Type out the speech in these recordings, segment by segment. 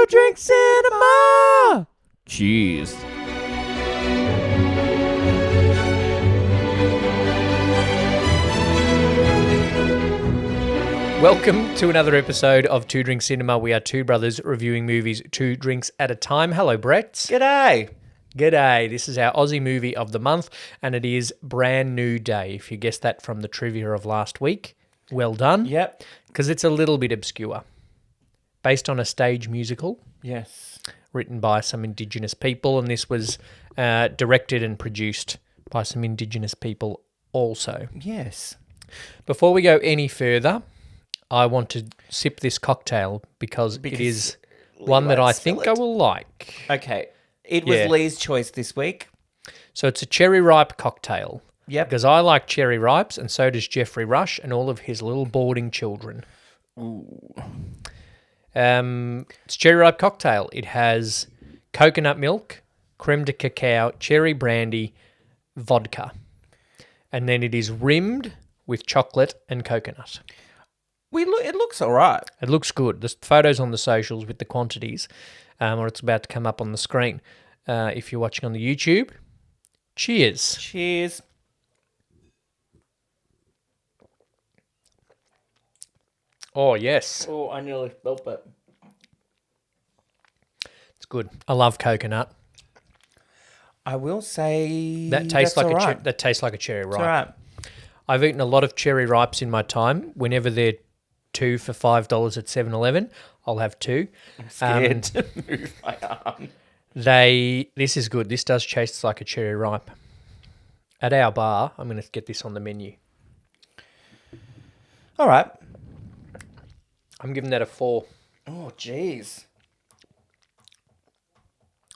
Drink Cinema! Cheers. Welcome to another episode of Two Drink Cinema. We are two brothers reviewing movies 2 drinks at a time. Hello, Brett. G'day. G'day. This is our Aussie movie of the month, and it is Bran Nue Dae. If you guessed that from the trivia of last week, well done. Yep. Because it's a little bit obscure. Based on a stage musical. Yes. Written by some Indigenous people, and this was directed and produced by some Indigenous people also. Yes. Before we go any further, I want to sip this cocktail because it is one that I think I will like. Okay. It was Lee's choice this week. So it's a cherry ripe cocktail. Yep. Because I like cherry ripes, and so does Jeffrey Rush and all of his little boarding children. Ooh. It's cherry ripe cocktail. It has coconut milk, creme de cacao, cherry brandy, vodka. And then it is rimmed with chocolate and coconut. It looks all right. It looks good. There's photos on the socials with the quantities, or it's about to come up on the screen. If you're watching on the YouTube, cheers. Cheers. Oh, yes. Oh, I nearly spilled it. It's good. I love coconut. I will say That tastes that's like all right. that tastes like a cherry ripe. It's all right. I've eaten a lot of cherry ripes in my time. Whenever they're 2 for $5 at 7-Eleven, I'll have 2. I'm scared to move my arm. This is good. This does taste like a cherry ripe. At our bar, I'm going to get this on the menu. All right. I'm giving that a 4. Oh, jeez.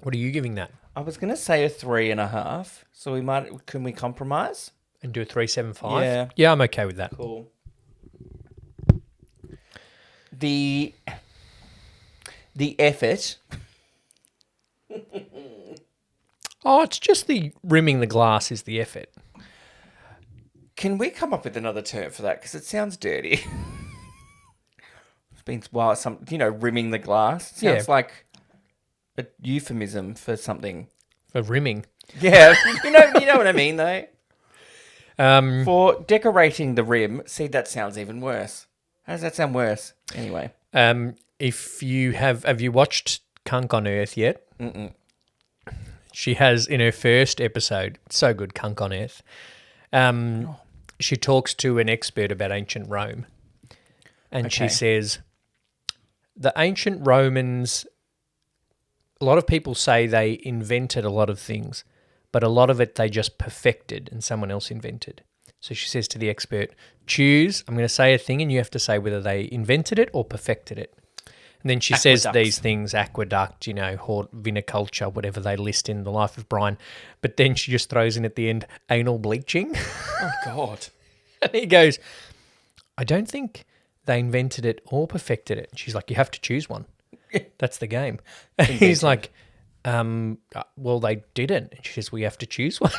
What are you giving that? I was going to say a 3.5. So can we compromise? And do a 3.75? Yeah. Yeah, I'm okay with that. Cool. The effort. Oh, it's just the rimming the glass is the effort. Can we come up with another term for that? Because it sounds dirty. It's been rimming the glass. It sounds like a euphemism for something. For rimming. Yeah, you know what I mean though. Um, For decorating the rim, see that sounds even worse. How does that sound worse? Anyway. if you have you watched Kunk on Earth yet? Mm-mm. She has in her first episode, so good, Kunk on Earth. She talks to an expert about ancient Rome, and she says the ancient Romans. A lot of people say they invented a lot of things, but a lot of it they just perfected and someone else invented. So she says to the expert, choose, I'm going to say a thing and you have to say whether they invented it or perfected it. And then she says these things, aqueduct, viniculture, whatever they list in The Life of Brian. But then she just throws in at the end, anal bleaching. Oh, God. And he goes, I don't think they invented it or perfected it. And she's like, you have to choose one. That's the game. And he's like, well, they didn't. And she says, we have to choose one.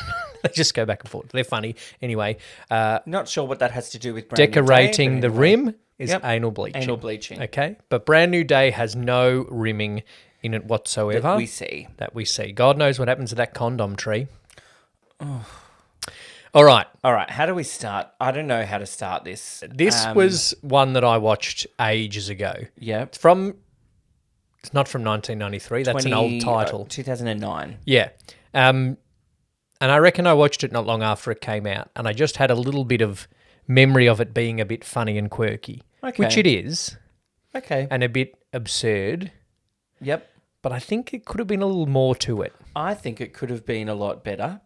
They just go back and forth. They're funny. Anyway. Not sure what that has to do with Bran Nue Dae, decorating the rim is anal bleaching. Anal bleaching. Okay. But Bran Nue Dae has no rimming in it whatsoever. That we see. God knows what happens to that condom tree. Oh. All right. How do we start? I don't know how to start this. This was one that I watched ages ago. Yeah. It's not from 1993. That's an old title. 2009. Yeah. And I reckon I watched it not long after it came out, and I just had a little bit of memory of it being a bit funny and quirky, which it is. Okay. And a bit absurd. Yep. But I think it could have been a little more to it. I think it could have been a lot better.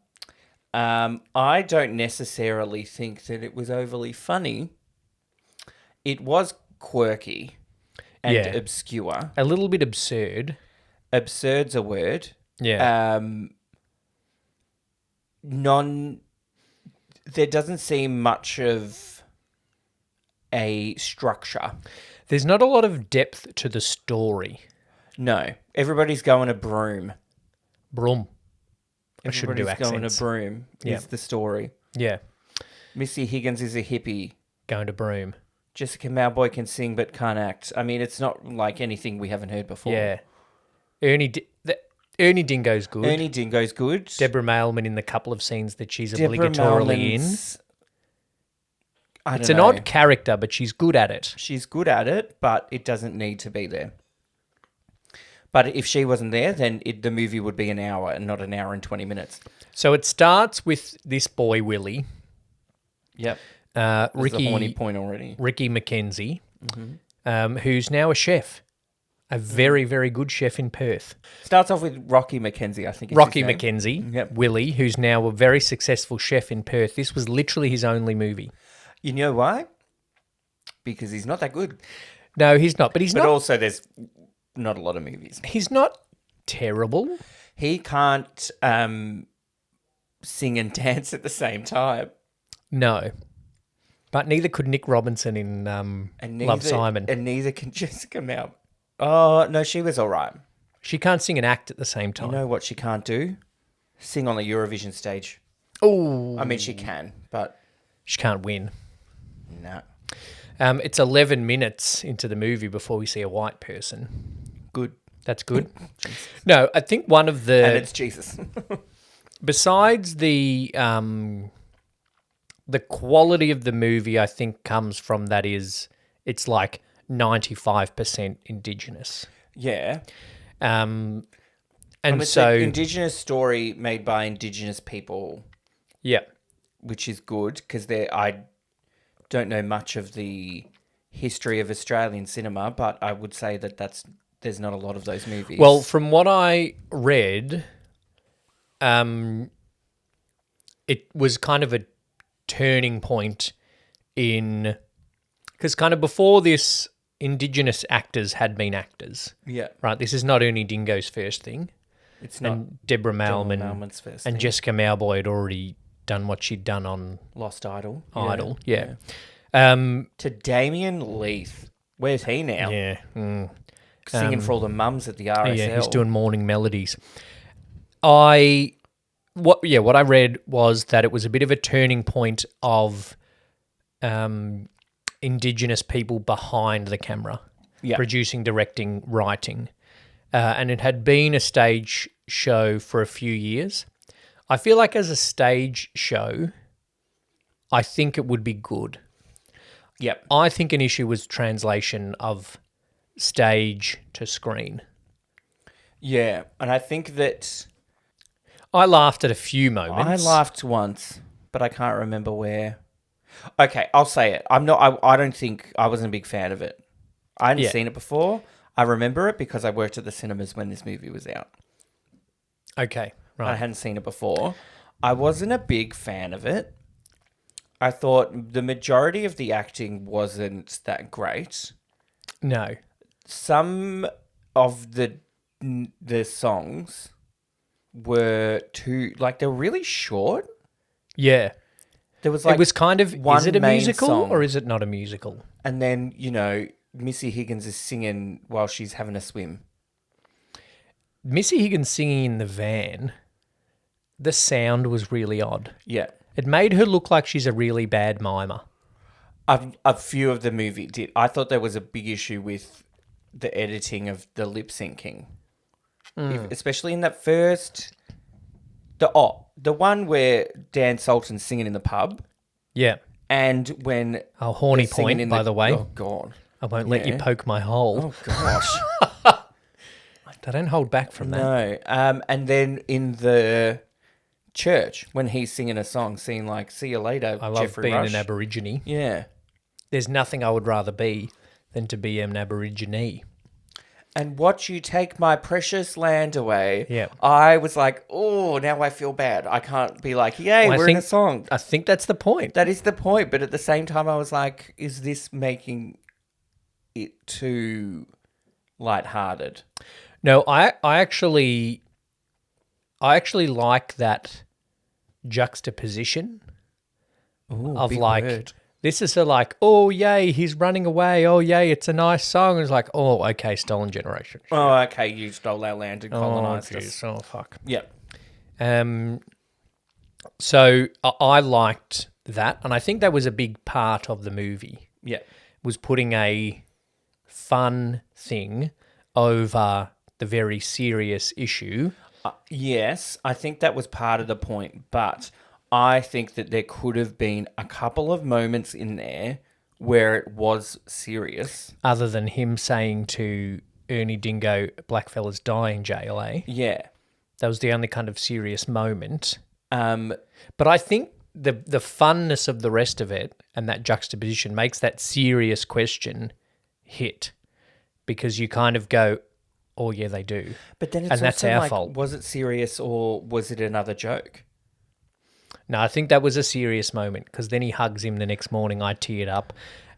I don't necessarily think that it was overly funny. It was quirky and obscure. A little bit absurd. Absurd's a word. Yeah. There doesn't seem much of a structure. There's not a lot of depth to the story. No. Everybody's going a broom. Broom. I shouldn't do accents. Going a broom is the story. Yeah. Missy Higgins is a hippie. Going to broom. Jessica Mauboy can sing but can't act. I mean, it's not like anything we haven't heard before. Yeah. Ernie Dingo's good. Ernie Dingo's good. Deborah Mailman in the couple of scenes that she's Deborah obligatorily in. Mailman's- I It's don't an know. odd character, but she's good at it. She's good at it, but it doesn't need to be there. But if she wasn't there, then the movie would be an hour and not an hour and 20 minutes. So it starts with this boy, Willie. Yep. There's Ricky, a horny point already. Ricky McKenzie, who's now a chef. A very, very good chef in Perth. Starts off with Rocky McKenzie, I think. Is Rocky his name. McKenzie, Yep. Willie, who's now a very successful chef in Perth. This was literally his only movie. You know why? Because he's not that good. No, he's not. But But also, there's not a lot of movies. he's not terrible. He can't sing and dance at the same time. No. But neither could Nick Robinson in Love, Simon. And neither can Jessica Mel. Oh, no, she was all right. She can't sing and act at the same time. You know what she can't do? Sing on the Eurovision stage. Oh, I mean, she can, but she can't win. no. It's 11 minutes into the movie before we see a white person. Good. That's good. No, I think one of the... And it's Jesus. Besides the quality of the movie, I think comes from that is it's like 95% Indigenous. Yeah. And It's so... an Indigenous story made by Indigenous people, Yeah. which is good because I don't know much of the history of Australian cinema, but I would say that there's not a lot of those movies. Well, from what I read, it was kind of a turning point in... Because kind of before this, Indigenous actors had been actors. yeah, Right? This is not Ernie Dingo's first thing. it's not And Deborah Mailman Mailman's first and thing. Jessica Mauboy had already done what she'd done on Lost Idol. Idol. Yeah. To Damien Leith. Where's he now? Yeah. Singing for all the mums at the RSL. Yeah, he's doing morning melodies. What I read was that it was a bit of a turning point of Indigenous people behind the camera, producing, directing, writing. And it had been a stage show for a few years. I feel like as a stage show, I think it would be good. Yep. I think an issue was translation of stage to screen. Yeah, and I think that I laughed at a few moments. I laughed once, but I can't remember where. Okay, I'll say it. I don't think I wasn't a big fan of it. I hadn't seen it before. I remember it because I worked at the cinemas when this movie was out. Okay, right. I hadn't seen it before. I wasn't a big fan of it. I thought the majority of the acting wasn't that great. No. Some of the songs were they're really short. Yeah. There was It was kind of, one is it a main musical song. or is it not a musical? And then, Missy Higgins is singing while she's having a swim. Missy Higgins singing in the van, the sound was really odd. Yeah. It made her look like she's a really bad mimer. A few of the movie did. I thought there was a big issue with the editing of the lip syncing. Especially in that first... The one where Dan Sultan's singing in the pub. Yeah. And when... Oh, horny they're singing point, by the way. Oh, God. I won't let you poke my hole. Oh, gosh. I don't hold back from that. No. And then in the church, when he's singing a song, saying like, see you later, I love Jeffrey being Rush. an Aborigine. Yeah. There's nothing I would rather be than to be an Aborigine. And watch you take my precious land away. Yeah. I was like, oh, now I feel bad. I can't be like, yay, Well, we're in a song. I think that's the point. That is the point. But at the same time, I was like, is this making it too lighthearted? No, I actually like that juxtaposition of big like, word. this is a like, oh, yay, he's running away. Oh, yay, it's a nice song. It's like, oh, okay, stolen generation. Oh, okay, you stole our land and colonised us. Geez. Oh, fuck. Yep. So I liked that, and I think that was a big part of the movie, Yeah. was putting a fun thing over the very serious issue. Yes, I think that was part of the point, but I think that there could have been a couple of moments in there where it was serious. Other than him saying to Ernie Dingo, blackfellas die in jail, eh? Yeah. That was the only kind of serious moment. But I think the funness of the rest of it and that juxtaposition makes that serious question hit, because you kind of go, oh, yeah, they do. But then it's and that's also our like, fault. Was it serious or was it another joke? No, I think that was a serious moment, because then he hugs him the next morning. I teared up,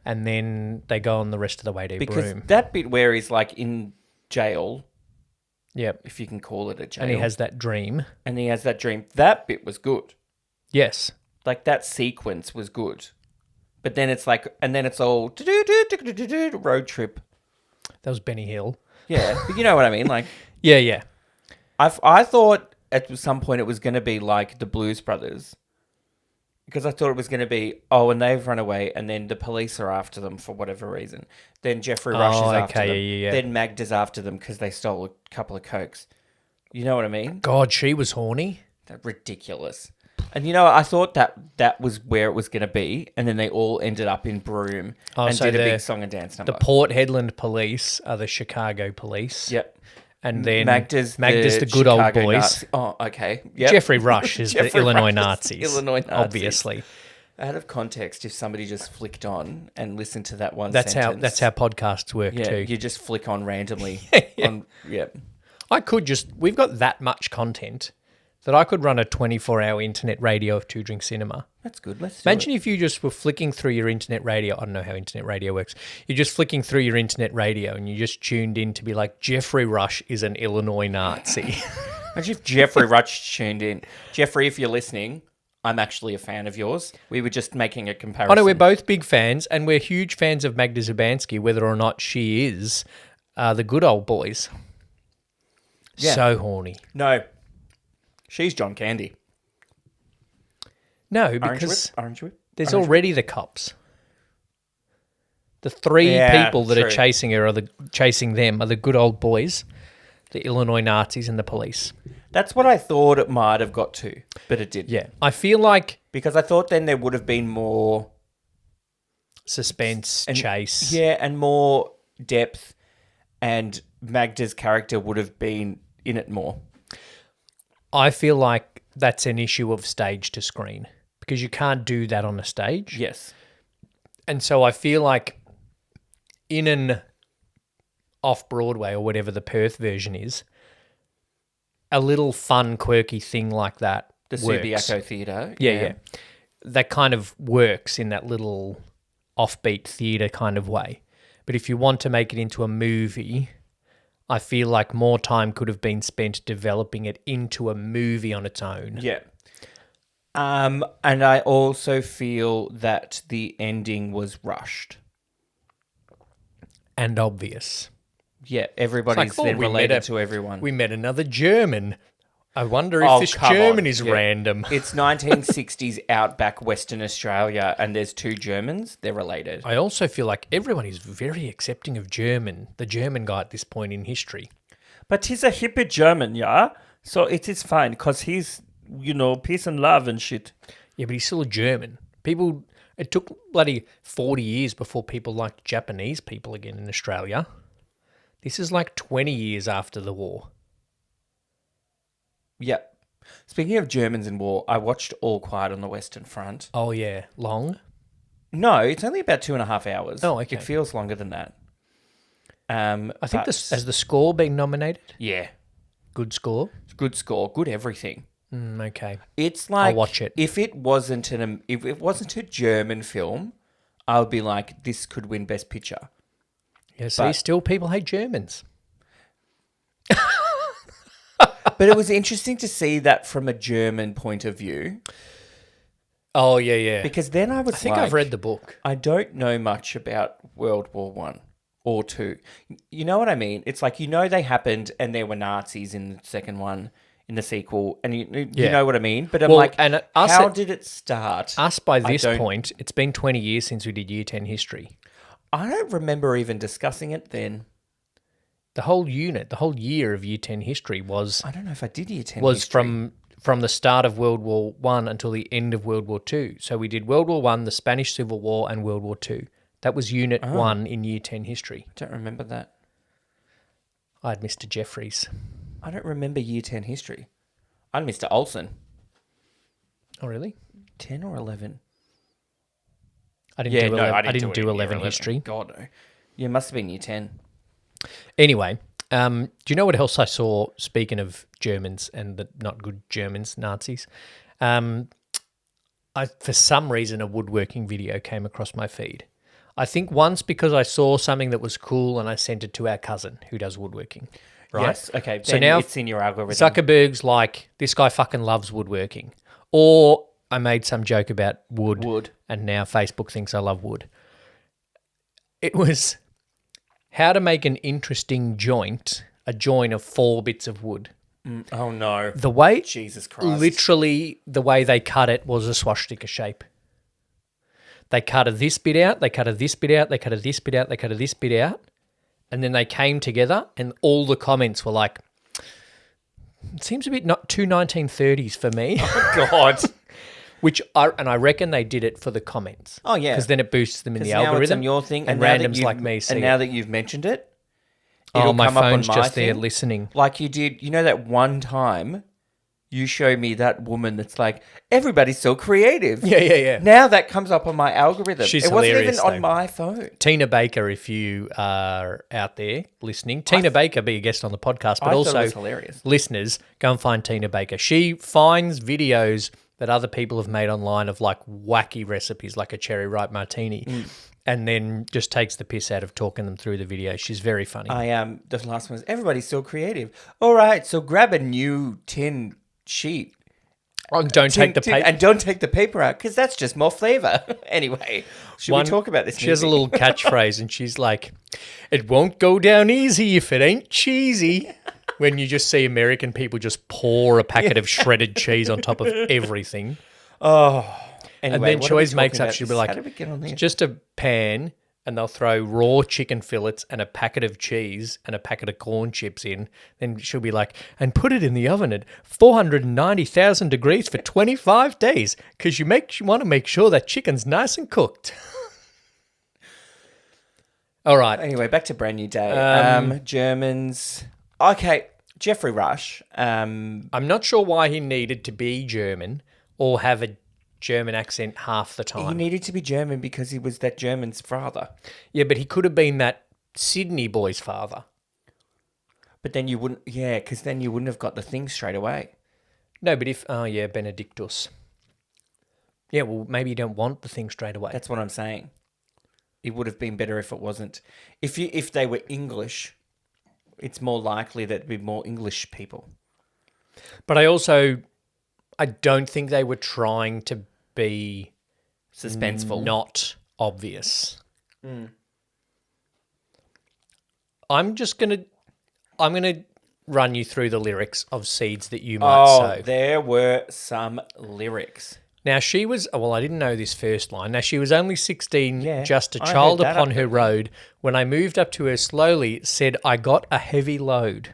and then they go on the rest of the way to Because Broome. that bit where he's like in jail, Yep. if you can call it a jail, And he has that dream. that bit was good. Yes. Like that sequence was good. But then it's like, and then it's all road trip. That was Benny Hill. Yeah, but you know what I mean? Like, Yeah. I thought at some point it was going to be like the Blues Brothers, because I thought it was going to be, and they've run away, and then the police are after them for whatever reason. Then Jeffrey Rush is after them. Yeah. Then Magda's after them because they stole a couple of cokes. You know what I mean? God, she was horny. That's ridiculous. And I thought that was where it was going to be, and then they all ended up in Broome and so did a the- big song and dance number. The Port Hedland police are the Chicago police. Yep. And then Magda's the good old Chicago boys. Nazi. Oh, okay. Yep. Jeffrey Rush is the Jeffrey Illinois Rush is the Nazis. Illinois Nazis. Obviously. Out of context, if somebody just flicked on and listened to that one That's sentence. how podcasts work Yeah, too. you just flick on randomly. We've got that much content that I could run a 24-hour internet radio of Two Drink Cinema. That's good. Let's do Imagine it. if you just were flicking through your internet radio. I don't know how internet radio works. You're just flicking through your internet radio and you just tuned in to be like, Jeffrey Rush is an Illinois Nazi. Imagine if Jeffrey Rush tuned in. Jeffrey, if you're listening, I'm actually a fan of yours. We were just making a comparison. I know we're both big fans, and we're huge fans of Magda Zubanski, whether or not she is the good old boys. Yeah. So horny. No. She's John Candy. No, because Orange whip? there's already the cops. The three people that are true. chasing her chasing them are the good old boys, the Illinois Nazis, and the police. That's what I thought it might have got to, but it didn't. Yeah, I feel like Because I thought then there would have been more... suspense, and- chase. Yeah, and more depth, and Magda's character would have been in it more. I feel like that's an issue of stage to screen, because you can't do that on a stage. Yes. And so I feel like in an off-Broadway or whatever the Perth version is, a little fun, quirky thing like that The works. Subiaco Theatre. Yeah. That kind of works in that little offbeat theatre kind of way. But if you want to make it into a movie, I feel like more time could have been spent developing it into a movie on its own. Yeah. And I also feel that the ending was rushed. And obvious. Yeah, everybody's It's like, then we related met to everyone. We met another German. I wonder if this come German on. is Yeah. random. It's 1960s outback Western Australia, and there's two Germans. They're related. I also feel like everyone is very accepting of the German guy at this point in history. But he's a hippie German, yeah? So it is fine, because he's, peace and love and shit. Yeah, but he's still a German. It took bloody 40 years before people liked Japanese people again in Australia. This is like 20 years after the war. Yeah. Speaking of Germans in war, I watched All Quiet on the Western Front. Oh, yeah. Long? No, it's only about 2.5 hours. Oh, okay. It feels longer than that. I think has the score been nominated? Yeah. Good score? Good score, good everything. Okay. It's like I'll watch it. If it wasn't a German film, I would be like, this could win Best Picture. Yeah, see, still people hate Germans. But it was interesting to see that from a German point of view, Oh, yeah. because then I I think I've read the book. I don't know much about World War One or Two. You know what I mean? It's like, they happened and there were Nazis in the second one, in the sequel, and you Yeah. know what I mean? But I'm Well, like, and how did it start? Us by I this don't- point, it's been 20 years since we did Year 10 history. I don't remember even discussing it then. The whole unit, the whole year of Year 10 history was I don't know if I did Year 10 was history. from the start of World War One until the end of World War Two. So we did World War One, the Spanish Civil War, and World War Two. That was Unit 1 in Year 10 history. I don't remember that. I had Mr. Jeffries. I don't remember Year 10 history. I had Mr. Olsen. Oh, really? 10 or 11? I didn't do 11, I didn't do it in 11 year history. God, no. Yeah, it must have been Year 10. Anyway, do you know what else I saw, speaking of Germans and the not good Germans, Nazis? For some reason, a woodworking video came across my feed. I think once because I saw something that was cool and I sent it to our cousin who does woodworking. Right? Yes, okay. So then now it's in your algorithm. Zuckerberg's like, this guy fucking loves woodworking. Or I made some joke about wood. And now Facebook thinks I love wood. It was how to make an interesting joint, a join of 4 bits of wood. Oh, no. The way, Jesus Christ. literally the way they cut it was a swastika shape. They cut this bit out, they cut this bit out, they cut this bit out, they cut this bit out, and then they came together and all the comments were like, it seems a bit not too 1930s for me. Oh, God. I reckon they did it for the comments. Oh, yeah. Because then it boosts them in the now algorithm. it's on your thing. And now that randoms you've- like me see And now it. that you've mentioned it, Oh, it'll my come up on phone's my just there thing. listening. Like you did, you know that one time you showed me that woman that's like, everybody's so creative. Yeah. Now that comes up on my algorithm. She's it wasn't hilarious, even on though. my phone. Tina Baker, if you are out there listening, Tina Baker be a guest on the podcast, but I thought also it was hilarious. listeners, go and find Tina Baker. She finds videos that other people have made online of like wacky recipes, like a cherry ripe martini, and then just takes the piss out of talking them through the video. She's very funny. The last one was, everybody's so creative. All right, so grab a new tin sheet. Oh, don't take the paper. And don't take the paper out, because that's just more flavor. Anyway, should we talk about this She has a little catchphrase, and she's like, "It won't go down easy if it ain't cheesy." When you just see American people just pour a packet of shredded cheese on top of everything. Oh. Anyway, And then what she are we always makes talking up, about? she'll be like, how did we get on there? it's just a pan, and they'll throw raw chicken fillets and a packet of cheese and a packet of corn chips in. Then she'll be like, and put it in the oven at 490,000 degrees for 25 days because you want to make sure that chicken's nice and cooked. All right. Anyway, back to Bran Nue Dae. Germans. Okay, Jeffrey Rush. I'm not sure why he needed to be German or have a German accent half the He time. needed to be German because he was that German's father. Yeah, but he could have been that Sydney boy's father. But then you wouldn't, because then you wouldn't have got the thing straight away. No, but Benedictus. Yeah, well, maybe you don't want the thing straight away. That's what I'm saying. It would have been better if it wasn't. If they were English, it's more likely that it'd be more English people. But I don't think they were trying to be Suspenseful. not obvious. I'm gonna run you through the lyrics of Seeds That You Might Sow. There were some lyrics. Now she was, well, I didn't know this first line. Now she was only 16, Yeah, just a I child heard that upon up her there. road. When I moved up to her slowly, said, I got a heavy load.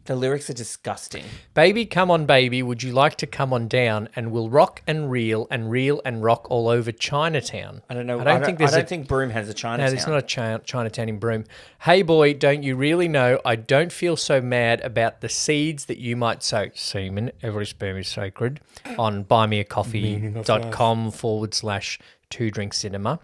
The lyrics are disgusting. Baby, come on, baby, would you like to come on down? And we'll rock and reel and rock all over Chinatown. I don't know. I don't think Broome has a Chinatown. No, there's not a Chinatown in Broome. Hey, boy, don't you really know I don't feel so mad about the seeds that you might sow. Semen, every sperm is sacred. On buymeacoffee.com/2drinkcinema.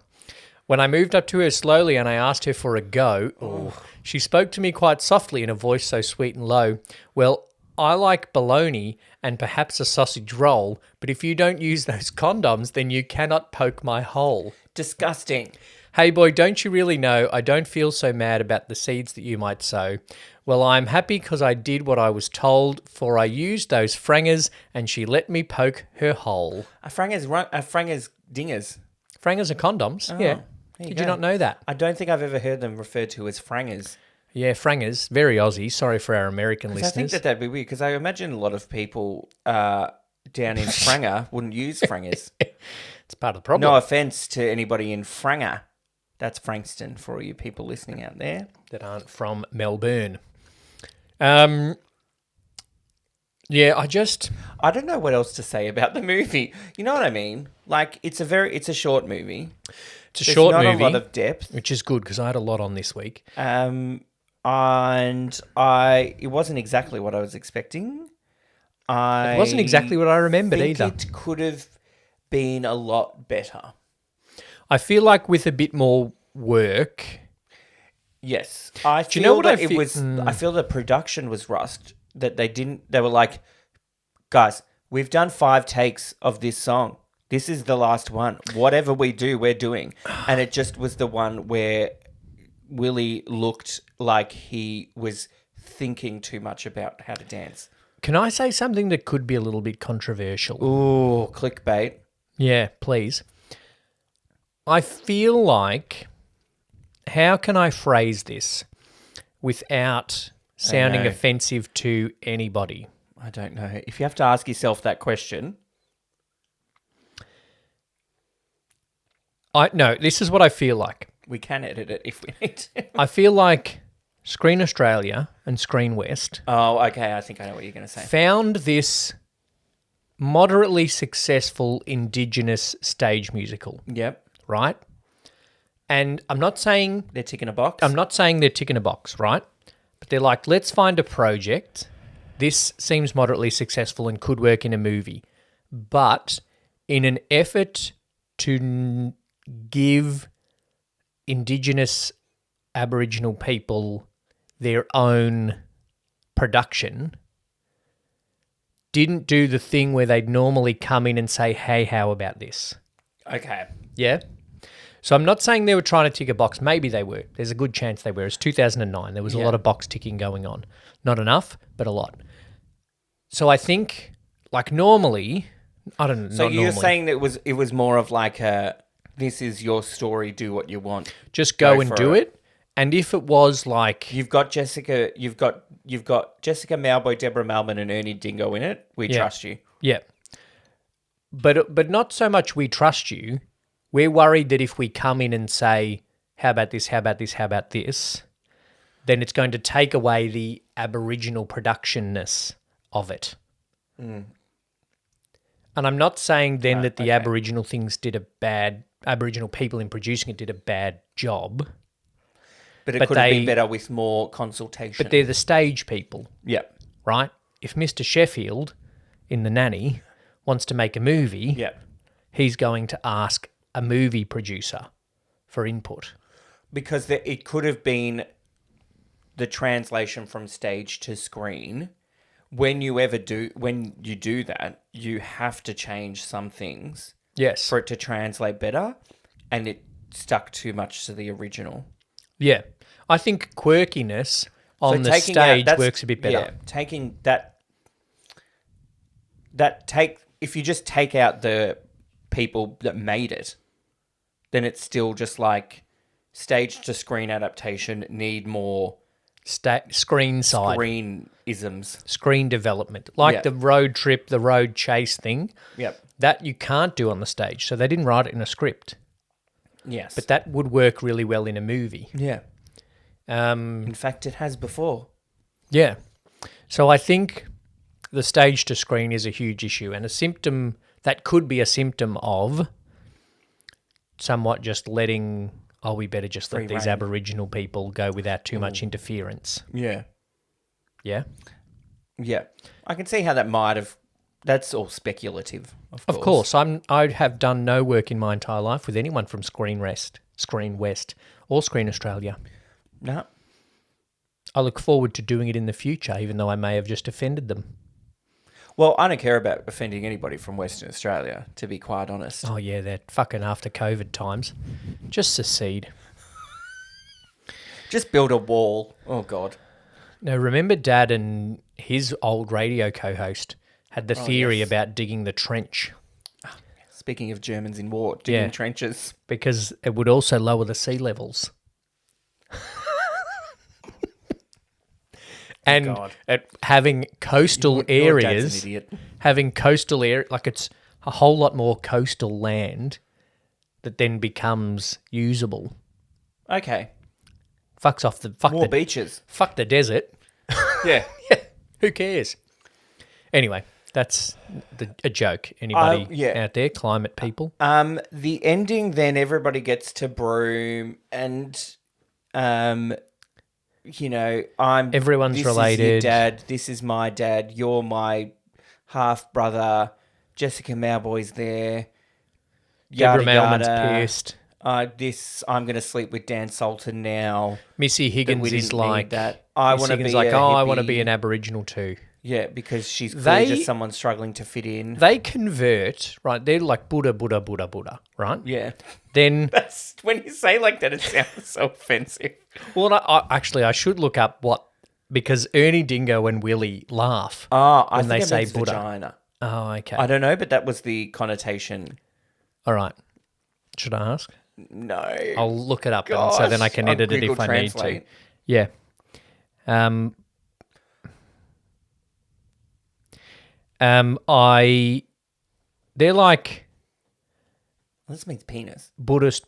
When I moved up to her slowly and I asked her for a go, she spoke to me quite softly in a voice so sweet and low. Well, I like bologna and perhaps a sausage roll, but if you don't use those condoms, then you cannot poke my hole. Disgusting. Hey boy, don't you really know I don't feel so mad about the seeds that you might sow? Well, I'm happy because I did what I was told, for I used those frangers and she let me poke her hole. A frangers dingers. Frangers are condoms, yeah. There Did go. you not know that? I don't think I've ever heard them referred to as frangers. Yeah, frangers, very Aussie. Sorry for our American I listeners. think that'd be weird because I imagine a lot of people down in Franger wouldn't use frangers. It's part of the problem. No offense to anybody in Franger. That's Frankston for all you people listening out there. That aren't from Melbourne. Yeah, I don't know what else to say about the movie. You know what I mean? Like, it's a short movie. It's a short not movie, a lot of depth. which is good because I had a lot on this week. And it wasn't exactly what I was expecting. It wasn't exactly what I remembered think either. It could have been a lot better. I feel like with a bit more work. Yes, I feel you know what that I it feel- was. I feel the production was rushed. That they didn't. They were like, guys, we've done 5 takes of this song. This is the last one. Whatever we do, we're doing. And it just was the one where Willie looked like he was thinking too much about how to dance. Can I say something that could be a little bit controversial? Ooh, clickbait. Yeah, please. I feel like, how can I phrase this without sounding know. offensive to anybody? I don't know. If you have to ask yourself that question. No, this is what I feel like. We can edit it if we need to. I feel like Screen Australia and Screen West Oh, okay. I think I know what you're going to say. found this moderately successful Indigenous stage musical, Yep. right? And I'm not saying They're ticking a box. they're ticking a box, right? But they're like, let's find a project. This seems moderately successful and could work in a movie. But in an effort to give Indigenous Aboriginal people their own production, didn't do the thing where they'd normally come in and say, hey, how about this? Okay. Yeah? So I'm not saying they were trying to tick a box. Maybe they were. There's a good chance they were. It's 2009. There was a lot of box ticking going on. Not enough, but a lot. So I think, like normally, I don't know. So not you're normally. saying that it was more of like this is your story, do what you want. Just go Go and for do it. it. And if it was like, You've got Jessica Jessica Malboy, Deborah Malman and Ernie Dingo in it. We trust you. yeah, but not so much we trust you. We're worried that if we come in and say, how about this, how about this, how about this, then it's going to take away the Aboriginal productionness of it. And I'm not saying then that the Aboriginal Aboriginal people in producing it did a bad job. But it But could have been they- better with more consultation. But they're the stage people, Yep. right? If Mr. Sheffield in The Nanny wants to make a movie, Yep. he's going to ask a movie producer for input. Because it could have been the translation from stage to screen. When you do that, you have to change some things Yes. for it to translate better, and it stuck too much to the original. Yeah. I think quirkiness on the stage works a bit better. Yeah, taking if you just take out the people that made it, then it's still just like stage to screen adaptation need more Screen side. screen-isms. Screen development. Like Yeah. the road trip, the road chase thing. Yep. That you can't do on the stage. So they didn't write it in a script. Yes. But that would work really well in a movie. yeah. In fact, it has before. Yeah. So I think the stage to screen is a huge issue and a symptom that could be a symptom of somewhat just letting, we better just let Free these rein. Aboriginal people go without too much interference. Yeah. Yeah? Yeah. I can see how that might have... That's all speculative, of Of course. course, I have done no work in my entire life with anyone from Screen West, or Screen Australia. No. I look forward to doing it in the future, even though I may have just offended them. Well, I don't care about offending anybody from Western Australia, to be quite honest. Oh, yeah, they're fucking after COVID times. Just secede. Just build a wall. Oh, God. Now, remember Dad and his old radio co-host had the theory about digging the trench Speaking of Germans in war, digging trenches. because it would also lower the sea levels. And God. having coastal Your dad's areas, an idiot. having coastal area, like it's a whole lot more coastal land that then becomes usable. Okay. Fucks off the More beaches. fuck the desert. Yeah. Who cares? Anyway, that's a joke. Anybody out there, climate people? The ending, then everybody gets to Broome and, Everyone's this related. is your dad. This is my dad. You're my half brother. Jessica Mauboy's there. Deborah Yada, Mailman's yada. pissed. I'm going to sleep with Dan Salton now. Missy Higgins is like that. I want to be like, I want to be an Aboriginal too. Yeah, because she's clearly just someone struggling to fit in. They convert, right? They're like Buddha, right? Yeah. Then That's when you say like that, it sounds so offensive. Well, I should look up because Ernie Dingo and Willie laugh I when they say it's Buddha. vagina. Oh, okay. I don't know, but that was the connotation. All right. Should I ask? No. I'll look it up and so then I can edit it if I need to. Yeah. They're like This means penis. Buddhist.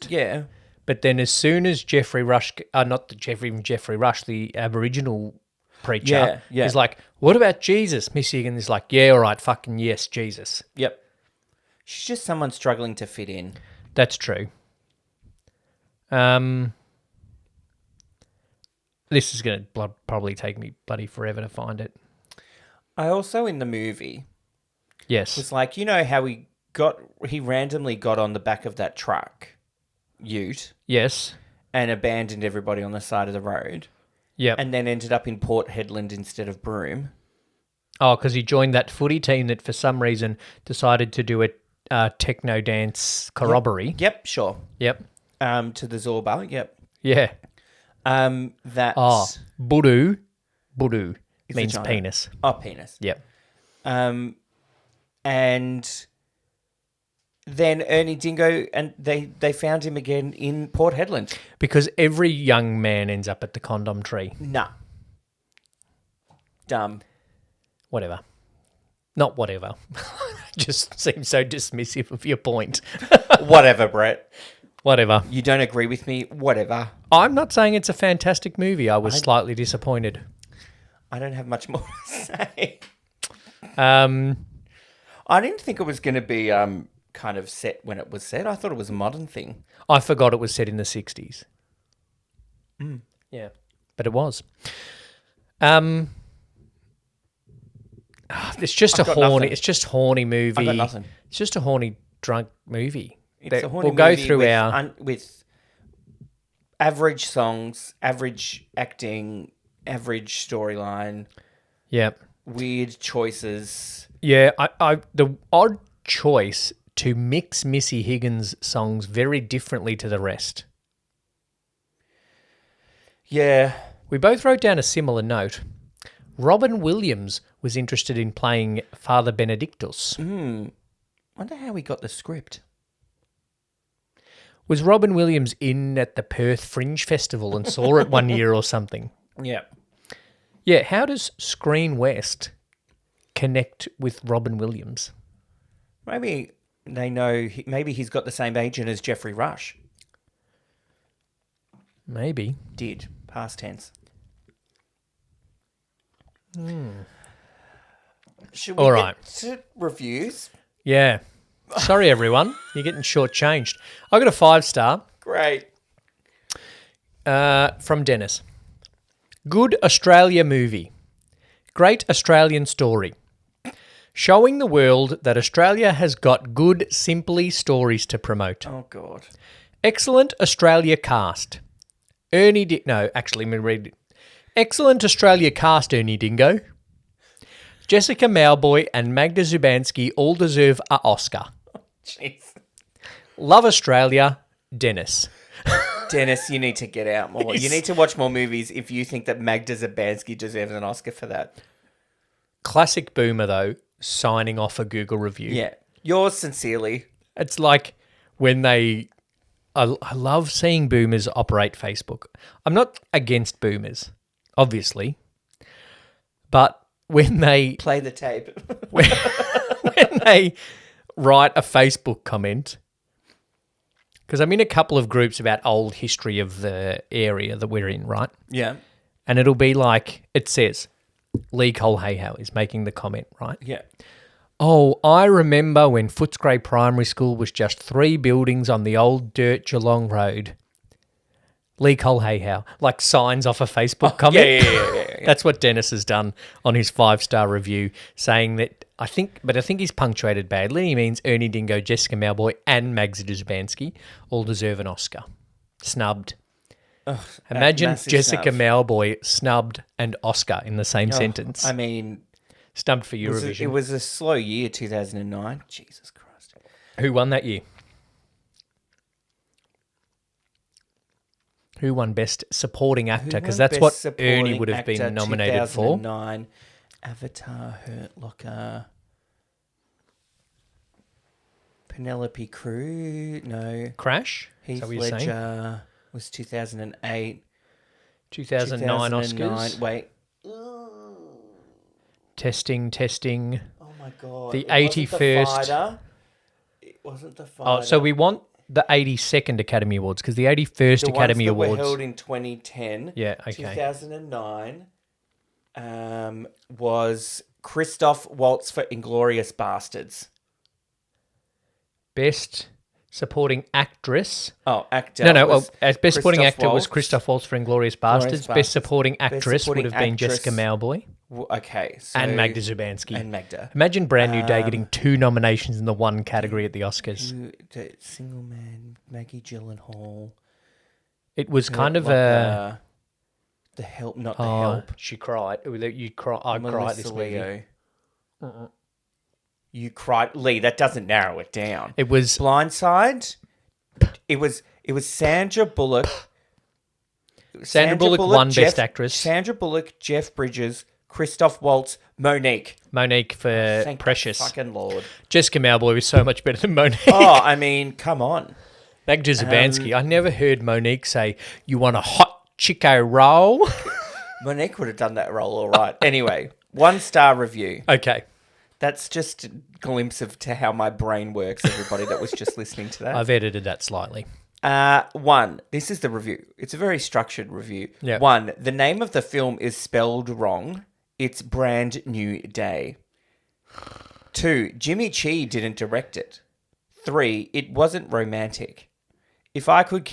Yeah. But then as soon as Jeffrey Rush, Jeffrey Rush, the Aboriginal preacher, is like, what about Jesus? Miss Higgins is like, yeah, all right, fucking yes, Jesus. Yep. She's just someone struggling to fit in. That's true. This is going to probably take me bloody forever to find it. I also, in the movie, was like, you know how he randomly got on the back of that truck, ute. Yes. And abandoned everybody on the side of the road. Yep. And then ended up in Port Hedland instead of Broome. Oh, because he joined that footy team that for some reason decided to do a techno dance corroboree. Yep, sure. Yep. To the Zorba, yep. Yeah. That's... Budu means vagina. penis. Oh, penis. Yep. And then Ernie Dingo, and they found him again in Port Hedland. Because every young man ends up at the condom tree. Nah. Dumb. Whatever. Not whatever. Just seems so dismissive of your point. Whatever, Brett. Whatever. You don't agree with me? Whatever. I'm not saying it's a fantastic movie. I was slightly disappointed. I don't have much more to say. I didn't think it was going to be kind of set when it was set. I thought it was a modern thing. I forgot it was set in the 60s. Yeah, but it was. It's just It's just horny movie. I've got nothing. It's just a horny drunk movie. It's a horny we'll go movie through with average songs, average acting, average storyline. Yep. Weird choices. Yeah, the odd choice to mix Missy Higgins' songs very differently to the rest. Yeah. We both wrote down a similar note. Robin Williams was interested in playing Father Benedictus. Wonder how he got the script. Was Robin Williams in at the Perth Fringe Festival and saw it one year or something? Yeah. Yeah, how does Screen West connect with Robin Williams? Maybe they know, maybe he's got the same agent as Jeffrey Rush. Maybe. Did. Past tense. Should we get to reviews? Yeah. Sorry, everyone. You're getting shortchanged. I got a 5-star. Great. From Dennis. Good Australia movie. Great Australian story. Showing the world that Australia has got good, simply stories to promote. Oh, God. Excellent Australia cast. Let me read it. Excellent Australia cast, Ernie Dingo. Jessica Mauboy and Magda Zubanski all deserve an Oscar. Jeez. Love Australia, Dennis. Dennis, you need to get out more. You need to watch more movies if you think that Magda Zubanski deserves an Oscar for that. Classic boomer, though, signing off a Google review. Yeah. Yours sincerely. It's like when I love seeing boomers operate Facebook. I'm not against boomers, obviously. But when they... Play the tape. when they write a Facebook comment... Because I'm in a couple of groups about old history of the area that we're in, right? Yeah. And it'll be like, it says, Lee Cole Hayhow is making the comment, right? Yeah. Oh, I remember when Footscray Primary School was just 3 buildings on the old dirt Geelong Road. Lee Cole Hayhow, like signs off a Facebook comment. Yeah. That's what Dennis has done on his 5-star review, saying that I think he's punctuated badly. He means Ernie Dingo, Jessica Mauboy, and Magsy Zubanski all deserve an Oscar. Snubbed. Ugh, Imagine Jessica snub. Mauboy snubbed and Oscar in the same sentence. I mean, Snubbed for Eurovision. it was a slow year, 2009. Jesus Christ. Who won that year? Who won Best Supporting Actor? Because that's what Ernie would have been nominated for. 2009, Avatar, Hurt Locker, Penelope Cruz, no. Crash? Heath Ledger was 2008. 2009 Oscars. Wait. Testing. Oh my God. The It 81st. It wasn't the fighter. Oh, so we want the 82nd Academy Awards because the 81st Academy Awards were held in 2010. Yeah, okay. 2009 was Christoph Waltz for Inglourious Bastards. Best Supporting Actress. Oh, actor. No. Well, as Best Supporting Actor was Waltz. Christoph Waltz for Inglourious Bastards. Best Supporting Actress would have been Actress. Jessica Mauboy. Okay. So, And Magda Zubanski. And Magda. Imagine Bran Nue Dae getting 2 nominations in the one category at the Oscars. The Single Man, Maggie Gyllenhaal. It was kind of The Help, not The Help. She cried. You cry. I cried at this movie. Leo. You cried, Lee. That doesn't narrow it down. It was Blindside. It was Sandra Bullock. Sandra Bullock won Best Actress. Sandra Bullock, Jeff Bridges, Christoph Waltz, Monique for Thank Precious. the fucking Lord. Jessica Mauboy was so much better than Monique. Oh, I mean, come on. Magda Zubanski. I never heard Monique say, "You want a hot Chico roll?" Monique would have done that role all right. Anyway, 1-star review. Okay. That's just a glimpse to how my brain works, everybody that was just listening to that. I've edited that slightly. 1. This is the review. It's a very structured review. Yeah. 1. The name of the film is spelled wrong. It's Bran Nue Dae. 2. Jimmy Chi didn't direct it. 3. It wasn't romantic. If I could,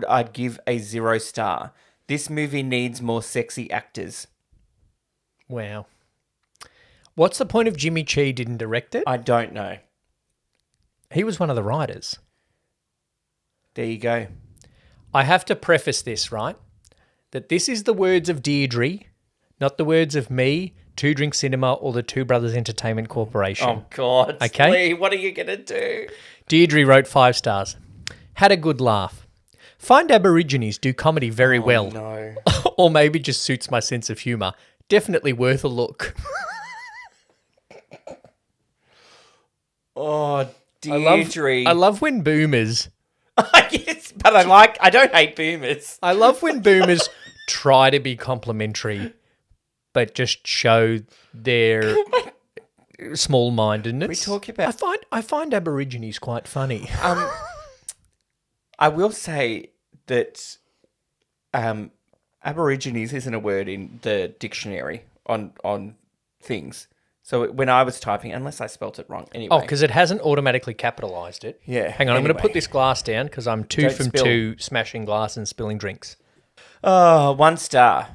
I'd give a 0 star. This movie needs more sexy actors. Wow. What's the point of Jimmy Chi didn't direct it? I don't know. He was one of the writers. There you go. I have to preface this, right? That this is the words of Deirdre, not the words of me, Two Drink Cinema, or the Two Brothers Entertainment Corporation. Oh, God. Okay. Lee, what are you going to do? Deirdre wrote 5 stars. Had a good laugh. Find Aborigines do comedy very well. No. Or maybe just suits my sense of humour. Definitely worth a look. Oh, Deirdre. I love when boomers... Yes, but I don't hate boomers. I love when boomers try to be complimentary, but just show their small-mindedness. We talk about... I find Aborigines quite funny. I will say that Aborigines isn't a word in the dictionary on things. So when I was typing, unless I spelt it wrong, anyway. Oh, because it hasn't automatically capitalised it. Yeah. Hang on, I'm going anyway. to put this glass down because I'm 2 Don't from spill. 2 smashing glass and spilling drinks. Oh, 1 star.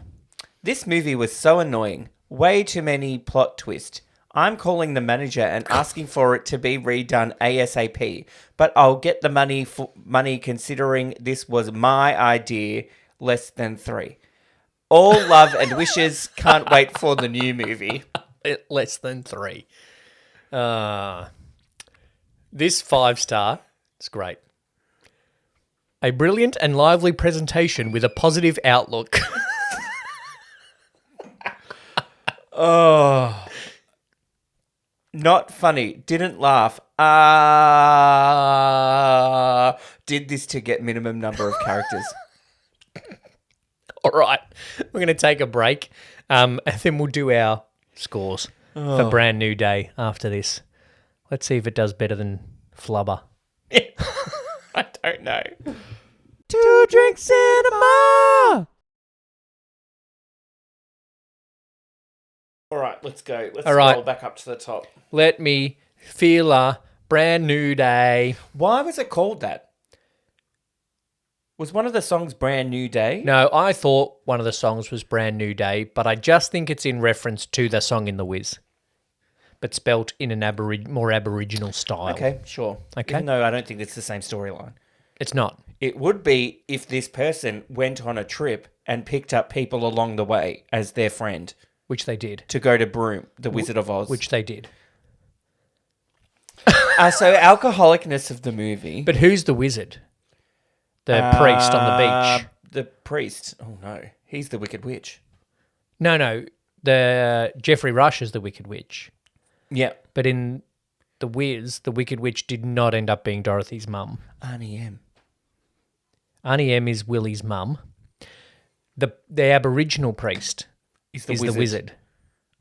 This movie was so annoying. Way too many plot twists. I'm calling the manager and asking for it to be redone ASAP. But I'll get the money considering this was my idea. Less than 3. All love and wishes. Can't wait for the new movie. Less than 3. This 5 star is great. A brilliant and lively presentation with a positive outlook. Oh. Not funny. Didn't laugh. Did this to get minimum number of characters. All right. We're going to take a break and then we'll do our scores for Bran Nue Dae after this. Let's see if it does better than Flubber. I don't know. Two Drink Cinema! right, let's go. Let's All right. scroll back up to the top. Let me feel a brand new day. Why was it called that? Was one of the songs Bran Nue Dae? No, I thought one of the songs was Brand New Day, but I just think it's in reference to the song in The Wiz, but spelt in an more Aboriginal style. Okay, sure. Okay. Even though I don't think it's the same storyline. It's not. It would be if this person went on a trip and picked up people along the way as their friend Which they did. to go to Broome, the Wizard of Oz. Which they did. So alcoholicness of the movie. But who's the wizard? The priest on the beach. The priest. Oh no, he's the Wicked Witch. No. The Jeffrey Rush is the Wicked Witch. Yeah. But in The Wiz, the Wicked Witch did not end up being Dorothy's mum. Arnie M. Arnie M is Willie's mum. The Aboriginal priest Is the wizard.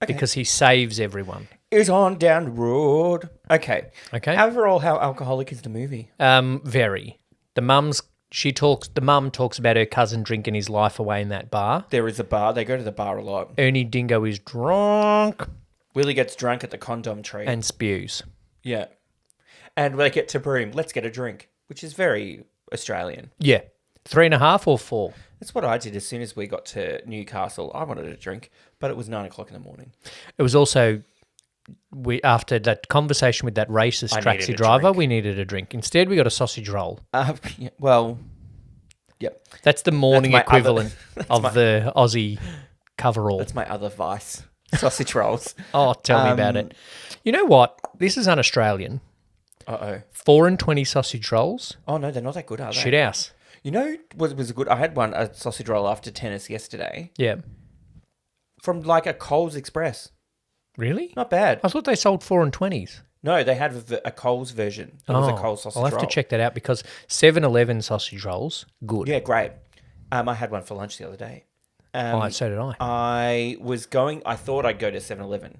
Okay. Because he saves everyone. Is on down the road. Okay. Okay. Overall, how alcoholic is the movie? Very. The mum talks about her cousin drinking his life away in that bar. There is a bar. They go to the bar a lot. Ernie Dingo is drunk Willie gets drunk at the condom tree. and spews. Yeah. And when they get to Broome, let's get a drink, which is very Australian. Yeah. 3.5 or 4? That's what I did as soon as we got to Newcastle. I wanted a drink, but it was 9 o'clock in the morning. It was also, after that conversation with that racist I needed taxi a driver, drink. we needed a drink. Instead, we got a sausage roll. Yeah, well, yep. That's the morning That's my equivalent of the Aussie coverall. That's my other vice. Sausage rolls. Oh, tell me about it. You know what? This is un-Australian. Uh-oh. 4 and 20 sausage rolls. Oh, no, they're not that good, are they? Shit house. You know what was good? I had a sausage roll after tennis yesterday Yeah. from like a Coles Express. Really? Not bad. I thought they sold 4 and 20s. No, they had a Coles version. It was a Coles sausage roll. I'll have to check that out because 7-Eleven sausage rolls, good. Yeah, great. I had one for lunch the other day. So did I. I thought I'd go to 7-Eleven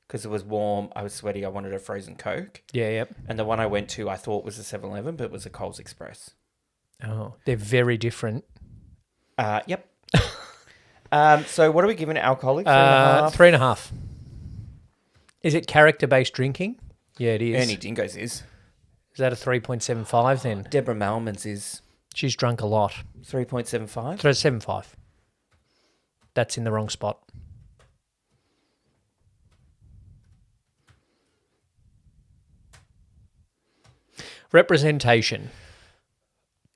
because it was warm, I was sweaty, I wanted a frozen Coke. Yeah, yep. And the one I went to, I thought was a 7-Eleven, but it was a Coles Express. Oh, they're very different. Yep. So what are we giving alcoholic? 3.5. 3.5. Is it character-based drinking? Yeah, it is. Ernie Dingo's is. Is that a 3.75 then? Deborah Malman's is She's drunk a lot. 3.75. 3.75. That's in the wrong spot. Representation.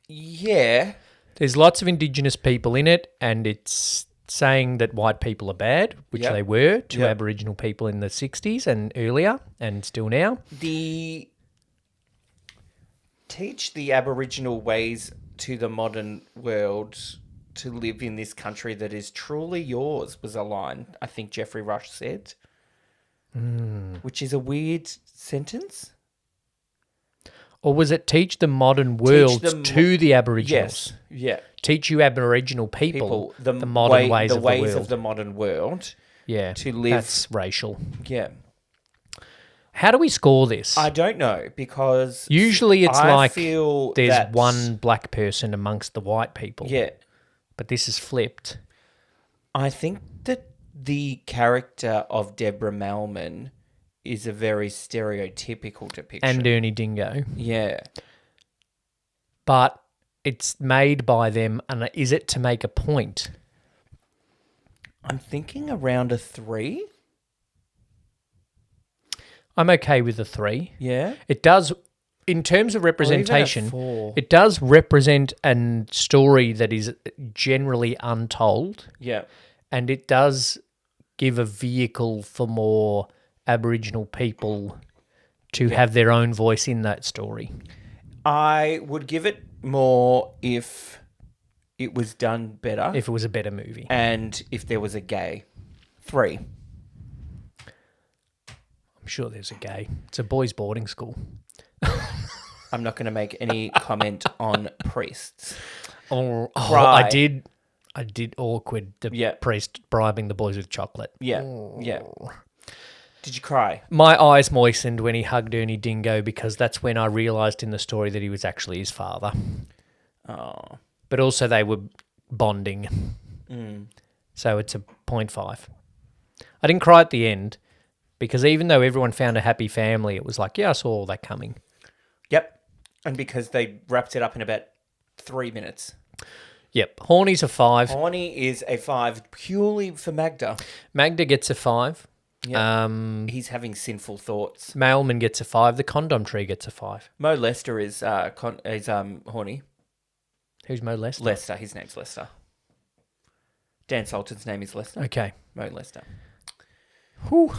Yeah. There's lots of Indigenous people in it, and it's saying that white people are bad, which Yep. they were to Yep. Aboriginal people in the 60s and earlier, and still now. Teach the Aboriginal ways to the modern world to live in this country that is truly yours was a line I think Jeffrey Rush said, which is a weird sentence. Or was it teach the modern world to the Aboriginals? Yes, yeah. Teach you Aboriginal people the modern ways of the world. of the modern world. Yeah, to live- That's racial. Yeah. How do we score this? I don't know because Usually it's I like feel there's that- one black person amongst the white people. Yeah. But this is flipped. I think that the character of Deborah Malman is a very stereotypical depiction. And Ernie Dingo. Yeah. But it's made by them, and is it to make a point? I'm thinking around a 3. I'm okay with a 3. Yeah. It does, in terms of representation, 4. it does represent a story that is generally untold, Yeah. and it does give a vehicle for more Aboriginal people to have their own voice in that story. I would give it more if it was done better. If it was a better movie. And if there was a gay. 3. I'm sure there's a gay. It's a boys' boarding school. I'm not going to make any comment on priests. Oh, Cry. I did awkward the Yeah. priest bribing the boys with chocolate. Yeah. Yeah. Did you cry? My eyes moistened when he hugged Ernie Dingo because that's when I realised in the story that he was actually his father. Oh. But also they were bonding. Mm. So it's a 0.5. I didn't cry at the end because even though everyone found a happy family, it was like, yeah, I saw all that coming. Yep. And because they wrapped it up in about 3 minutes. Yep. Horny's a 5. Horny is a 5 purely for Magda. Magda gets a 5. Yep. He's having sinful thoughts. Mailman gets a 5. The condom tree gets a 5. Mo Lester is horny. Who's Mo Lester? Lester. His name's Lester. Dan Sultan's name is Lester. Okay. Mo Lester. Whew.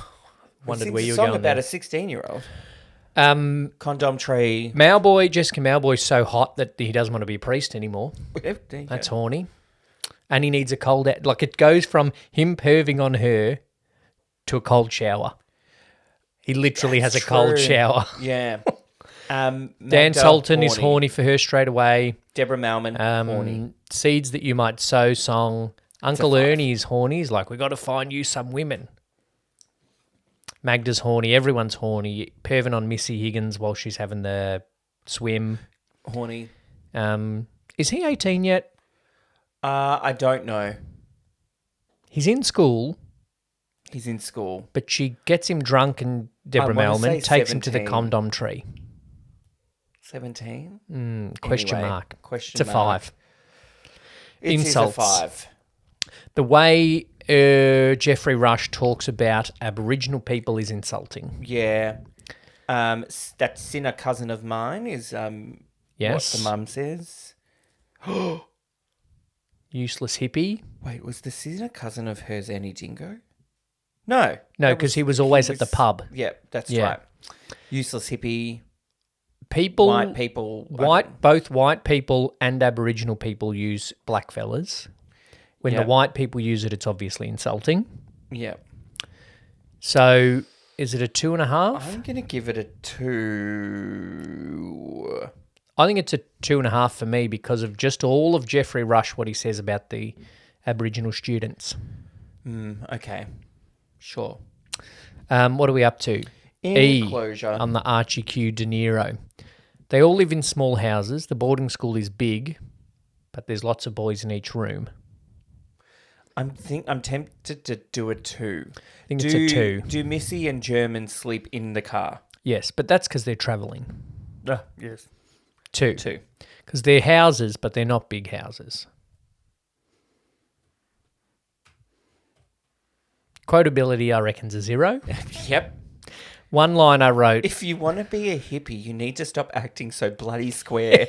Wondered where you were going. Song about there. a 16-year-old. Condom tree. Jessica Malboy's so hot that he doesn't want to be a priest anymore. That's horny. And he needs a cold... Like, it goes from him perving on her to a cold shower. He literally has a cold shower. Yeah. Dan Sultan is horny for her straight away. Deborah Malman, horny. Seeds That You Might Sow song. Uncle Ernie is horny. He's like, we got to find you some women. Magda's horny. Everyone's horny. Perving on Missy Higgins while she's having the swim. Horny. Is he 18 yet? I don't know. He's in school. He's in school. But she gets him drunk and Deborah Melman takes him to the condom tree. 17? Question mark. Question it's a 5. Insults. It's a 5. The way Jeffrey Rush talks about Aboriginal people is insulting. Yeah. That sinner cousin of mine is yes. what the mum says. Useless hippie. Wait, was the sinner cousin of hers Annie Dingo? No. No, because he was always at the pub. Yeah, that's right. Useless hippie. White people. Both white people and Aboriginal people use black fellas. When the white people use it, it's obviously insulting. Yeah. So, is it a 2.5? I'm going to give it a 2. I think it's a 2.5 for me because of just all of Jeffrey Rush, what he says about the Aboriginal students. Okay. Sure. What are we up to? Enclosure. On the Archie Q De Niro. They all live in small houses. The boarding school is big, but there's lots of boys in each room. I'm tempted to do a 2. I think it's a 2. Do Missy and German sleep in the car? Yes, but that's because they're travelling. Yes. 2. Because they're houses, but they're not big houses. Quotability, I reckon's a 0. Yep. One line I wrote... If you want to be a hippie, you need to stop acting so bloody square.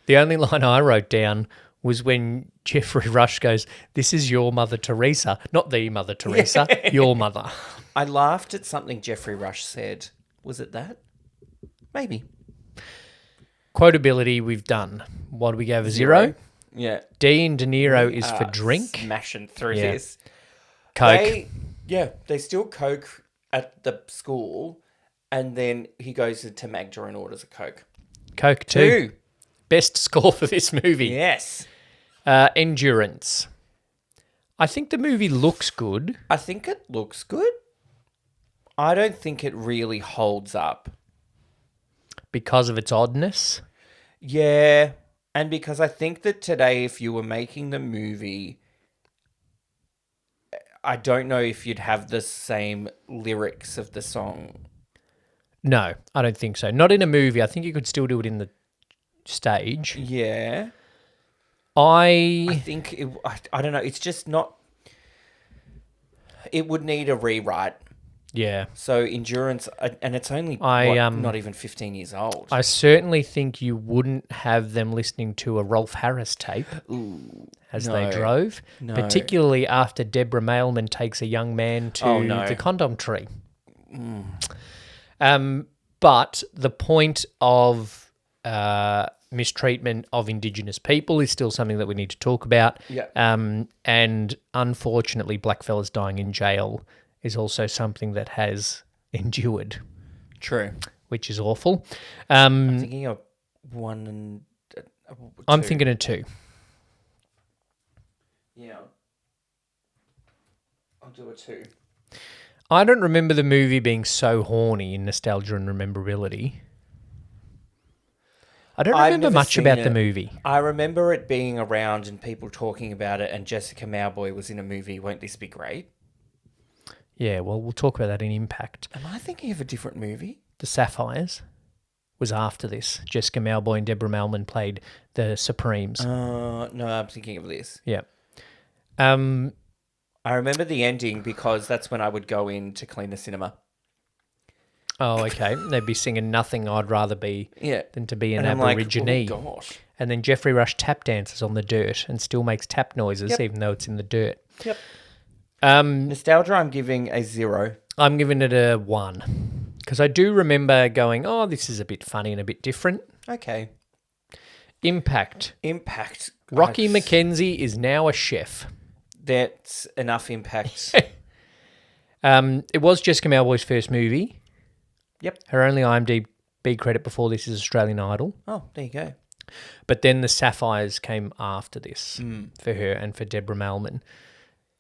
The only line I wrote down was when Jeffrey Rush goes, this is your Mother Teresa. Not the Mother Teresa, your mother. I laughed at something Jeffrey Rush said. Was it that? Maybe. Quotability, we've done. What do we give? A 0? Yeah. D in De Niro is for drink. Smashing through this. Coke. They still Coke at the school, and then he goes to Magda and orders a Coke. Coke 2. Best score for this movie. Yes. Endurance. I think the movie looks good. I think it looks good. I don't think it really holds up. Because of its oddness? Yeah. And because I think that today, if you were making the movie, I don't know if you'd have the same lyrics of the song. No, I don't think so. Not in a movie. I think you could still do it in the stage. Yeah. I think, I don't know, it's just not... It would need a rewrite. Yeah. So Endurance, and it's only not even 15 years old. I certainly think you wouldn't have them listening to a Rolf Harris tape they drove, particularly after Deborah Mailman takes a young man to the condom tree. But the point of mistreatment of Indigenous people is still something that we need to talk about. Yeah. And unfortunately, blackfellas dying in jail is also something that has endured. True. Which is awful. I'm thinking of 1 and 2. I'm thinking of 2. Yeah. I'll do a 2. I don't remember the movie being so horny in nostalgia and rememberability. I don't remember much about the movie. I remember it being around and people talking about it, and Jessica Mauboy was in a movie, Won't This Be Great? Yeah, well, we'll talk about that in Impact. Am I thinking of a different movie? The Sapphires was after this. Jessica Malboy and Deborah Melman played the Supremes. No, I'm thinking of this. Yeah. I remember the ending because that's when I would go in to clean the cinema. Oh, okay. They'd be singing Nothing I'd Rather Be than to be an Aborigine. Like, oh, gosh. And then Jeffrey Rush tap dances on the dirt and still makes tap noises even though it's in the dirt. Yep. Nostalgia, I'm giving a 0. I'm giving it a 1 because I do remember going, oh, this is a bit funny and a bit different. Okay. Impact. Rocky McKenzie is now a chef. That's enough impact. It was Jessica Malboy's first movie. Yep. Her only IMDb credit before this is Australian Idol. Oh, there you go. But then the Sapphires came after this for her and for Deborah Melman.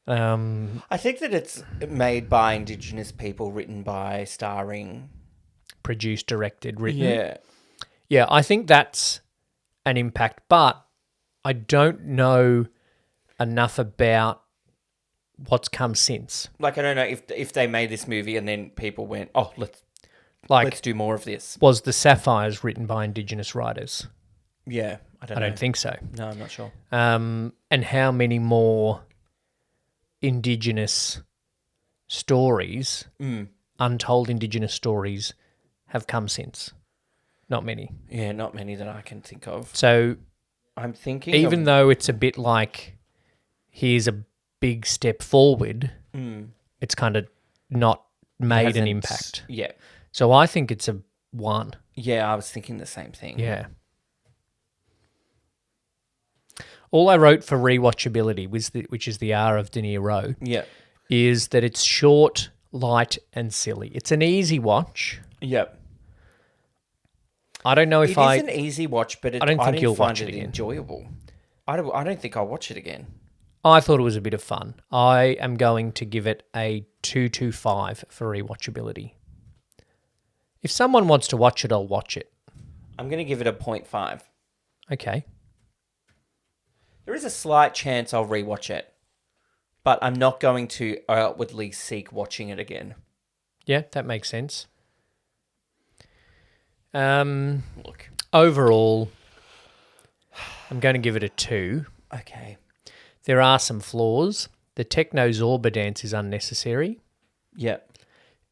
I think that it's made by Indigenous people, written by, starring. Produced, directed, written. Yeah. Yeah, I think that's an impact, but I don't know enough about what's come since. Like, I don't know if they made this movie and then people went, oh, let's do more of this. Was the Sapphires written by Indigenous writers? Yeah, I don't think so. No, I'm not sure. And how many more Indigenous stories, untold Indigenous stories, have come since? Not many. Yeah, not many that I can think of. So I'm thinking, even though it's a bit like here's a big step forward, it's kind of not made an impact. Yeah. So I think it's a 1. Yeah, I was thinking the same thing. Yeah. All I wrote for rewatchability, which is the R of De Niro, is that it's short, light, and silly. It's an easy watch. Yep. I don't know if it is an easy watch, but I don't think you'll find watch it again. Enjoyable. I don't think I'll watch it again. I thought it was a bit of fun. I am going to give it a 2.25 for rewatchability. If someone wants to watch it, I'll watch it. I'm going to give it a 0.5. Okay. There is a slight chance I'll rewatch it, but I'm not going to outwardly seek watching it again. Yeah, that makes sense. Look. Overall, I'm going to give it a 2. Okay. There are some flaws. The Techno Zorba dance is unnecessary. Yep.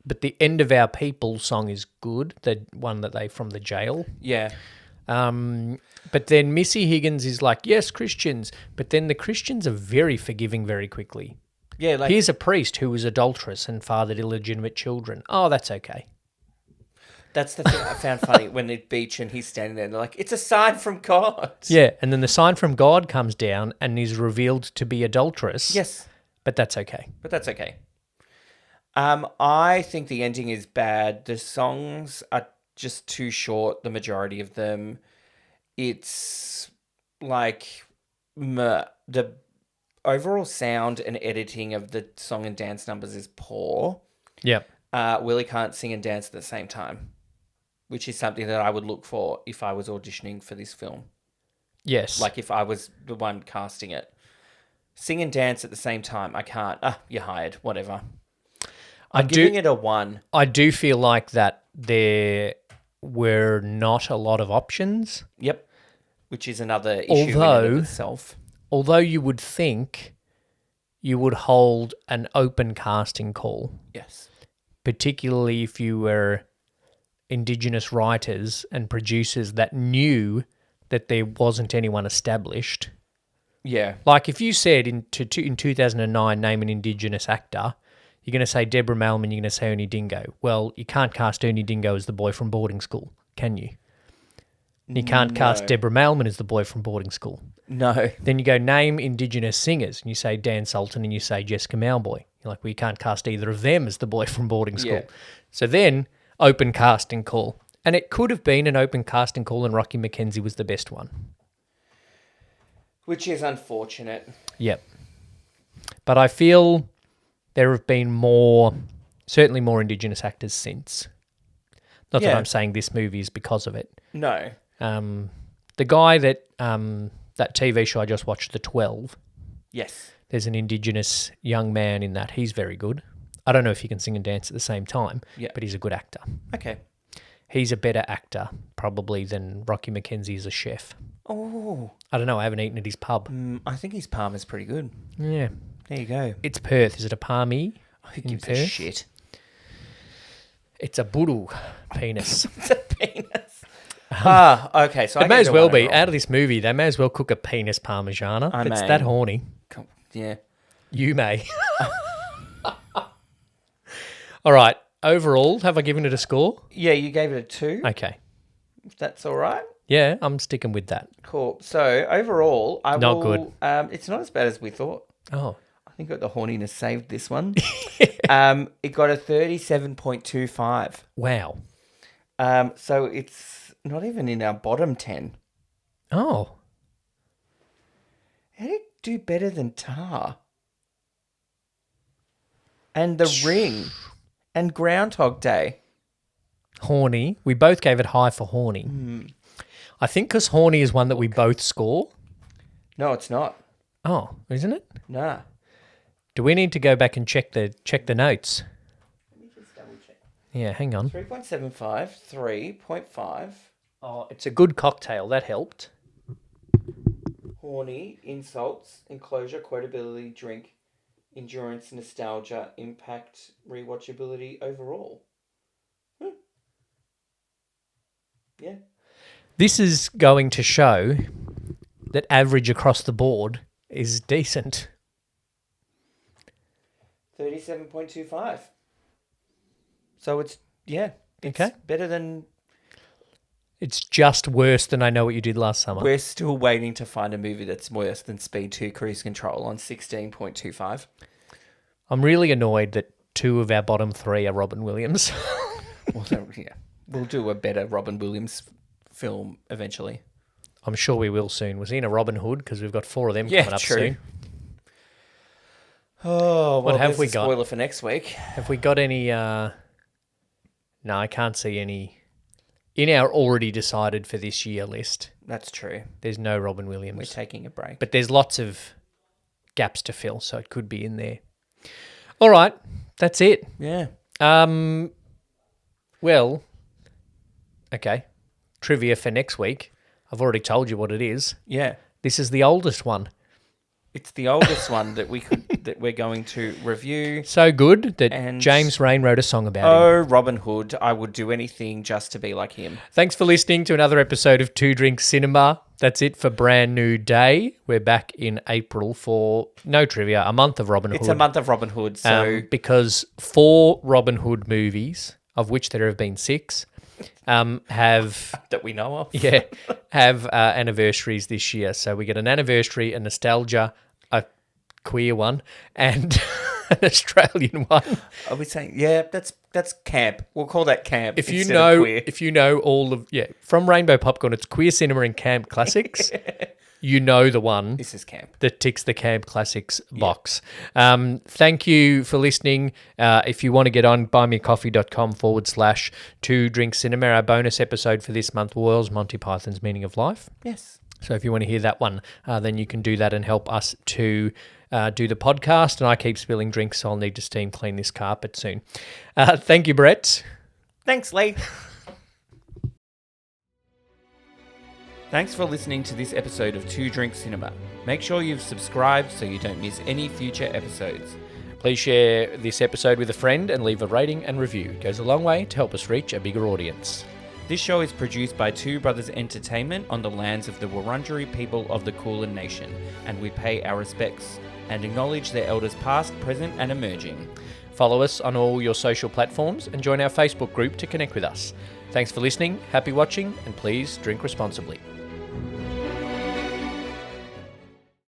But the End of Our People song is good, the one that they from the jail. Yeah. But then Missy Higgins is like, yes, Christians. But then the Christians are very forgiving very quickly. Yeah, like... Here's a priest who was adulterous and fathered illegitimate children. Oh, that's okay. That's the thing I found funny when the beach and he's standing there and they're like, it's a sign from God. Yeah, and then the sign from God comes down and is revealed to be adulterous. Yes. But that's okay. I think the ending is bad. The songs are just too short, the majority of them. It's like the overall sound and editing of the song and dance numbers is poor. Yep. Willie can't sing and dance at the same time, which is something that I would look for if I was auditioning for this film. Yes. Like if I was the one casting it. Sing and dance at the same time. I can't. You're hired. Whatever. I'm giving it a 1. I do feel like that there were not a lot of options. Yep. Which is another issue in and of itself. Although you would think you would hold an open casting call. Yes. Particularly if you were Indigenous writers and producers that knew that there wasn't anyone established. Yeah. Like if you said in 2009, name an Indigenous actor, you're going to say Deborah Melman, you're going to say Ernie Dingo. Well, you can't cast Ernie Dingo as the boy from boarding school, can you? You can't cast Deborah Melman as the boy from boarding school. No. Then you go name Indigenous singers, and you say Dan Sultan and you say Jessica Malboy. You're like, well, you can't cast either of them as the boy from boarding school. Yeah. So then, open casting call. And it could have been an open casting call and Rocky McKenzie was the best one. Which is unfortunate. Yep. But I feel there have been certainly more Indigenous actors since. Not that I'm saying this movie is because of it. No. The guy that TV show I just watched, The 12. Yes. There's an Indigenous young man in that. He's very good. I don't know if he can sing and dance at the same time, Yeah. but he's a good actor. Okay. He's a better actor, probably, than Rocky McKenzie as a chef. Oh. I don't know. I haven't eaten at his pub. I think his palm is pretty good. Yeah. There you go. It's Perth. Is it a palmy? Who in gives a Perth? shit? It's a buru penis. It's a penis. Okay. So It may as well be. Out of this movie, they may as well cook a penis parmigiana. It's that horny. Yeah. You may. All right. Overall, have I given it a score? Yeah, you gave it a 2. Okay. If that's all right. Yeah, I'm sticking with that. Cool. So overall, Not good. It's not as bad as we thought. Oh. I think the horniness saved this one. It got a 37.25. Wow. So it's not even in our bottom 10. Oh. How did it do better than Tar? And The Ring? And Groundhog Day? Horny. We both gave it high for horny. I think because horny is one that we both score. No, it's not. Oh, isn't it? Nah. Do we need to go back and check the notes? Let me just double check. Yeah, hang on. 3.75, 3.5. Oh, it's a good cocktail. That helped. Horny, insults, enclosure, quotability, drink, endurance, nostalgia, impact, rewatchability, overall. Yeah. This is going to show that average across the board is decent. 37.25. So it's Okay. better than... It's just worse than I Know What You Did Last Summer. We're still waiting to find a movie that's worse than Speed 2 Cruise Control on 16.25. I'm really annoyed that 2 of our bottom 3 are Robin Williams. We'll do a better Robin Williams film eventually. I'm sure we will soon. Was he in a Robin Hood? Because we've got 4 of them coming up soon. Oh, well, What have we a got? spoiler for next week. Have we got any... No, I can't see any... In our already decided for this year list, That's true. there's no Robin Williams. We're taking a break. But there's lots of gaps to fill, so it could be in there. All right, that's it. Yeah. Well, okay. Trivia for next week. I've already told you what it is. Yeah. This is the oldest one. It's the oldest one that we're going to review. So good that And- James Rain wrote a song about him. Oh, Robin Hood. I would do anything just to be like him. Thanks for listening to another episode of Two Drink Cinema. That's it for Bran Nue Dae. We're back in April for no trivia, a month of Robin Hood. It's a month of Robin Hood, so... because 4 Robin Hood movies, of which there have been 6, have... that we know of. Yeah, have anniversaries this year. So we get an anniversary, a nostalgia, a queer one, and an Australian one. Are we saying... Yeah, that's camp. We'll call that camp If you instead of know, queer. if you know all of from Rainbow Popcorn, it's queer cinema and camp classics. You know the one This is camp. that ticks the camp classics box. Thank you for listening. If you want to get on, buymeacoffee.com/2 drink cinema. Our bonus episode for this month was Monty Python's Meaning of Life. Yes. So if you want to hear that one, then you can do that and help us to do the podcast. And I keep spilling drinks, so I'll need to steam clean this carpet soon. Thank you, Brett. Thanks, Lee. Thanks for listening to this episode of Two Drink Cinema. Make sure you've subscribed so you don't miss any future episodes. Please share this episode with a friend and leave a rating and review. It goes a long way to help us reach a bigger audience. This show is produced by Two Brothers Entertainment on the lands of the Wurundjeri people of the Kulin Nation, and we pay our respects and acknowledge their elders past, present and emerging. Follow us on all your social platforms and join our Facebook group to connect with us. Thanks for listening, happy watching, and please drink responsibly.